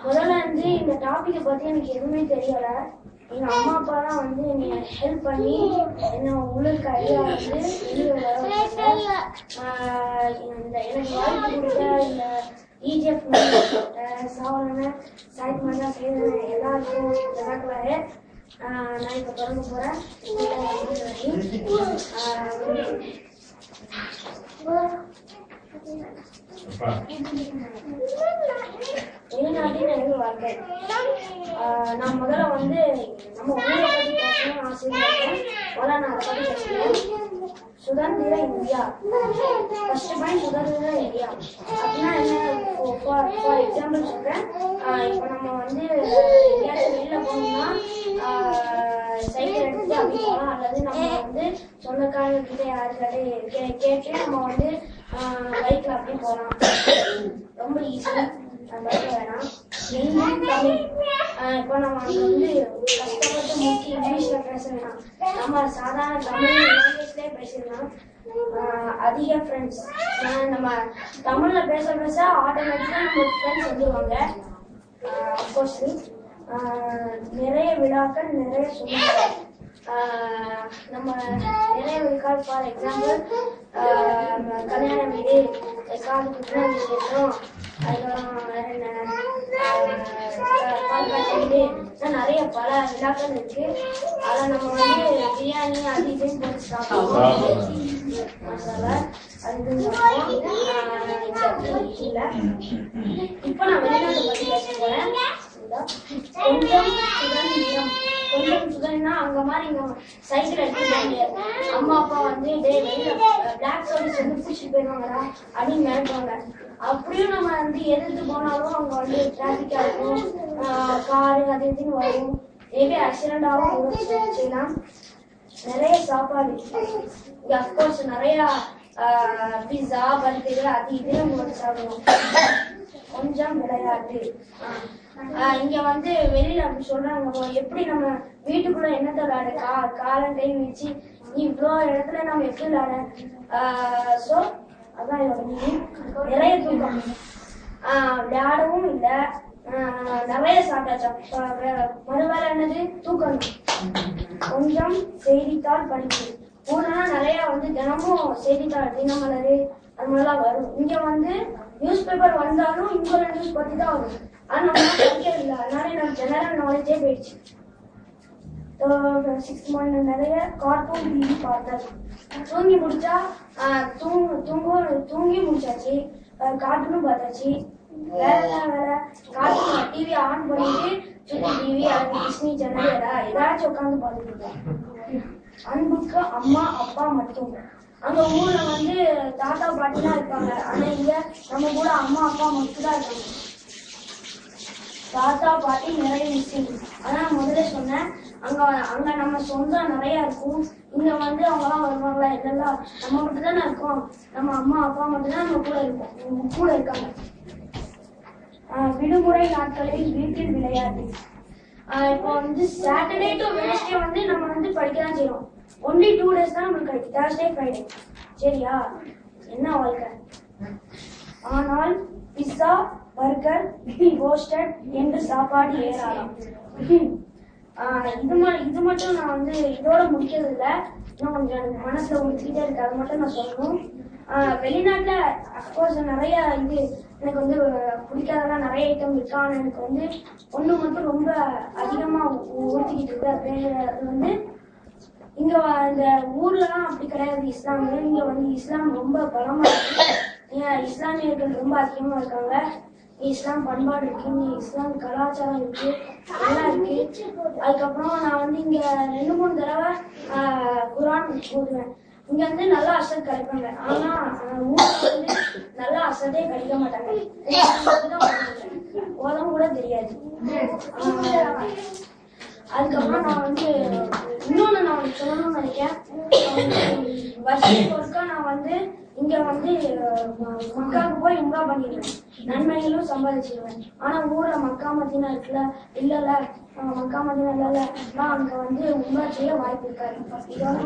முதல்ல வந்து இந்த டாபிக்கை பத்தி எனக்கு எதுவுமே தெரியல. எங்க அம்மா அப்பா தான் வந்து என்னை ஹெல்ப் பண்ணி என்ன உங்களுக்கு ஐடியா வந்து எனக்கு வாய்ப்பு கொடுத்த இந்த EGF சாவலன சாய்ட் மண்ணா செய்த எல்லாருக்கும் ஜனாக்களாரு. நான் இப்போ தொடங்க போறேன். வெளிநாட்டின் எனக்கு வாழ்க்கை. நான் முதல்ல வந்து நம்ம ஊரை பத்தி பேசணும்னு ஆசைப்பட்டேன். முதல்ல நான் அதை பத்தி பேசுறேன். சுதந்திர இந்தியா. ஃபர்ஸ்ட் பாயிண்ட் சுதந்திர இந்தியா அப்படின்னா என்ன? ஃபார் எக்ஸாம்பிள் சொல்றேன். இப்போ நம்ம வந்து எங்கேயாச்சும் வெளியில போனோம்னா சைக்கிள் எடுத்துட்டு அப்படி போகலாம், அல்லது நம்ம வந்து சொந்தக்காரர்கிட்ட யாருக்கிட்ட கேட்டு நம்ம வந்து பைக்ல அப்படி போகலாம். ரொம்ப ஈஸி. பைக்ல வேணாம். தமிழ். இப்போ நம்ம அங்கே வந்து கஷ்டப்பட்டு முக்கிய இங்கிலீஷ்ல பேச வேணாம், நம்ம சாதாரண தமிழ் லாங்குவேஜ்லேயே பேசிடலாம். அதிக ஃப்ரெண்ட்ஸ். நம்ம தமிழ்ல பேச பேச ஆட்டோமேட்டிக்கா நம்ம ஃப்ரெண்ட்ஸ் வந்துடுவாங்க. அப்கோர்ஸ் நிறைய விழாக்கள், நிறைய சொல்லுவாங்க. நம்ம நிறைய விழாக்கள். ஃபார் எக்ஸாம்பிள் கல்யாண வீடு, காது குத்துன விசேஷம், அதுக்கப்புறம் வேற என்ன வீடு, நிறைய பல விழாக்கள் இருக்கு. அதை நம்ம வந்து பிரியாணி அது இதுன்னு போட்டு சாப்பிடுவோம். மசாலா அது இல்ல. இப்ப நான் வெளிநாட்டை பத்தி பேச போறேன். கொஞ்சம் சுதந்திரம். கொஞ்சம் சுதந்திரம்னா அங்க மாதிரி இங்க சைக்கிள் எடுத்துக்க முடியாது. அம்மா அப்பா வந்து வெளியில பிளாக் சர்வீஸ் வந்து பிடிச்சிட்டு போயிடுவாங்கடா அப்படின்னு நினைப்பாங்க. அப்படியும் நம்ம வந்து எதிர்த்து போனாலும் அங்க வந்து டிராபிக்கா இருக்கும், காரு அது இதுன்னு வரும், மேபி ஆக்சிடென்டாகவும் செய்யலாம். நிறைய சாப்பாடு இங்க அப்கோர்ஸ் நிறைய பிஸா பர்கர் அது இது நம்ம சாப்பிடுவோம். கொஞ்சம் விளையாட்டு. இங்க வந்து வெளியில அப்படி சொல்றாங்க, எப்படி நம்ம வீட்டுக்குள்ள என்னத்த விளையாட, காலம் கை வச்சு இவ்வளோ இடத்துல நம்ம எப்படி விளையாட. சோ அதான் இதோட மீனிங். நிறைய தூக்கம். விளையாடவும் இல்லை, நிறைய சாப்பிட்டாச்சா. மறுவேளை என்னது? தூக்கம். கொஞ்சம் செய்தித்தாள் படிப்பு. ஊர்னா நிறைய வந்து தினமும் செய்தித்தாள், தினமலர் அது மாதிரிலாம் வரும். இங்க வந்து நியூஸ் பேப்பர் வந்தாலும் இங்க நியூஸ் பத்தி தான் வரும். ஆனா நம்ம படிக்கிறது இல்லை, அதனால எனக்கு ஜெனரல் நாலேஜே போயிடுச்சு. 6 மணி நிறைய கார்ட்டூன் டிவி பார்த்தேன். தூங்கி முடிச்சா தூங்கி முடிச்சாச்சு, கார்ட்டூனும் பார்த்தாச்சு. வேற வேலை கார்ட்டூன் டிவி ஆன் பண்ணிட்டு சுத்தி டிவி அது டிஸ்னி சேனல் ஏதாச்சும் உட்காந்து பார்த்துட்டு இருக்கேன். அன்புக்கு அம்மா அப்பா மட்டும். அங்க ஊர்ல வந்து தாத்தா பாட்டி தான் இருப்பாங்க, ஆனா இங்க நம்ம கூட அம்மா அப்பா மட்டும் தான் இருக்காங்க. தாத்தா பாட்டி நிறைய மிஸ்ஸிங். அதான் முதல்ல சொன்னேன், அங்க நம்ம சொந்தம் நிறைய இருக்கும். இங்க வந்து அவங்கலாம் வருவாங்களா இல்லைல்ல, நம்ம மட்டும் தானே இருக்கோம். நம்ம அம்மா அப்பா மட்டும் தான் நம்ம கூட இருக்காங்க. விடுமுறை நாட்களில் வீட்டில் விளையாட்டு. இப்போ வந்து சாட்டர்டே டு வெனஸ்டே வந்து நம்ம வந்து படிக்க தான் செய்யறோம். ஒன்லி 2 days தான் நம்மளுக்கு கிடைக்கும், Thursday Friday. சரியா? என்ன வாழ்க்கை. ஆனால் பிஸ்ஸா பர்கர் ரோஸ்டட் என்று சாப்பாடு ஏறாலாம். இது மட்டும் நான் வந்து இதோட முடிக்கிறது இல்லை, இன்னும் கொஞ்சம் எனக்கு மனசுல உறுத்திக்கிட்டே இருக்கு. அது மட்டும் நான் சொல்லணும். வெளிநாட்டுல அப்கோர்ஸ் நிறைய இது எனக்கு வந்து பிடிக்காதெல்லாம் நிறைய ஐட்டம் இருக்கு. ஆனா எனக்கு வந்து ஒண்ணு மட்டும் ரொம்ப அதிகமா ஊற்றிக்கிட்டு இருக்கு. அது வந்து இங்க இந்த ஊர்லலாம் அப்படி கிடையாது. இஸ்லாமிய இங்க வந்து இஸ்லாம் ரொம்ப பலமா இருக்கு. இஸ்லாமியர்கள் ரொம்ப அதிகமா இருக்காங்க. இஸ்லாம் பண்பாடு இருக்கு, இஸ்லாம் கலாச்சாரம் இருக்கு, எல்லாம் இருக்கு. அதுக்கப்புறம் நான் வந்து இங்க 2-3 தடவை குரான் ஓதுவேன். இங்க வந்து நல்லா அசல் கிடைப்பாங்க, ஆனா ஊர்ல வந்து நல்லா அசதே கிடைக்க மாட்டாங்க. ஓதம் கூட தெரியாது. அதுக்கப்புறம் நான் வந்து இன்னொன்னு நான் சொல்லணும்னு நினைக்கிறேன். வருஷத்துக்கு ஒருக்கா நான் வந்து இங்க வந்து மக்காவுக்கு போய் உம்ரா பண்ணிடுவேன், நன்மைகளும் சம்பாதிச்சிடுவேன். ஆனா ஊர்ல மக்கா மதீனா இருக்குல்ல, இல்லல்ல மக்கா மதீனா இல்லல்ல, நான் அங்க வந்து உம்ரா செய்ய வாய்ப்பு இருக்காது. இதோட